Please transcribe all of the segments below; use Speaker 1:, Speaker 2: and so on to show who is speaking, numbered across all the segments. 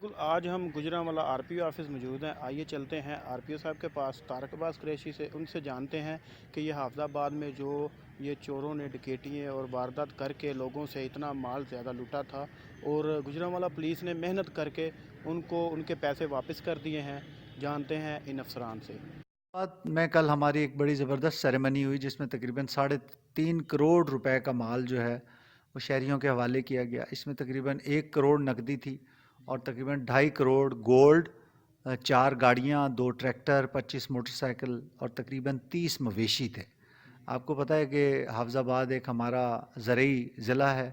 Speaker 1: بالکل آج ہم Gujranwala R P O office موجود ہیں. آئیے چلتے ہیں آر پی او صاحب کے پاس طارق عباس قریشی سے. ان سے جانتے ہیں کہ یہ حافظ آباد میں جو یہ چوروں نے ڈکیتیں اور واردات کر کے لوگوں سے اتنا مال زیادہ لوٹا تھا اور گجرانوالہ پولیس نے محنت کر کے ان کو ان کے پیسے واپس کر دیے ہیں. جانتے ہیں ان افسران سے.
Speaker 2: بات میں کل ہماری ایک بڑی زبردست سیریمنی ہوئی جس میں تقریباً 3.5 کروڑ روپے کا مال جو ہے وہ شہریوں کے حوالے کیا گیا. اس میں تقریباً 1 کروڑ نقدی تھی اور تقریباً 2.5 کروڑ گولڈ، 4 گاڑیاں، 2 ٹریکٹر، 25 موٹر سائیکل اور تقریباً 30 مویشی تھے. آپ کو پتہ ہے کہ حافظ آباد ایک ہمارا زرعی ضلع ہے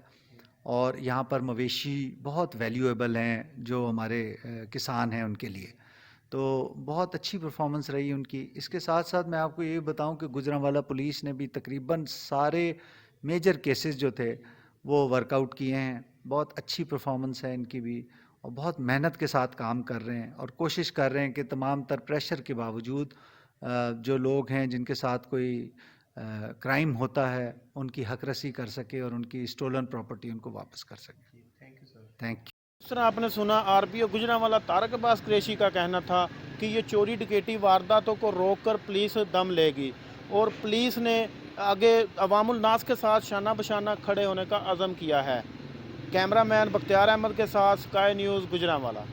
Speaker 2: اور یہاں پر مویشی بہت ویلیویبل ہیں جو ہمارے کسان ہیں ان کے لیے. تو بہت اچھی پرفارمنس رہی ان کی. اس کے ساتھ ساتھ میں آپ کو یہ بتاؤں کہ گجرانوالہ پولیس نے بھی تقریباً سارے میجر کیسز جو تھے وہ ورک آؤٹ کیے ہیں. بہت اچھی پرفارمنس ہے ان کی بھی اور بہت محنت کے ساتھ کام کر رہے ہیں اور کوشش کر رہے ہیں کہ تمام تر پریشر کے باوجود جو لوگ ہیں جن کے ساتھ کوئی کرائم ہوتا ہے ان کی حق رسی کر سکے اور ان کی اسٹولن پراپرٹی ان کو واپس کر سکے. Thank you.
Speaker 1: اس طرح آپ نے سنا آر پی او گجرانوالہ طارق عباس قریشی کا کہنا تھا کہ یہ چوری ڈکیتی وارداتوں کو روک کر پولیس دم لے گی اور پولیس نے آگے عوام الناس کے ساتھ شانہ بشانہ کھڑے ہونے کا عزم کیا ہے. کیمرہ مین بختیار احمد کے ساتھ اسکائی نیوز گجرانوالہ.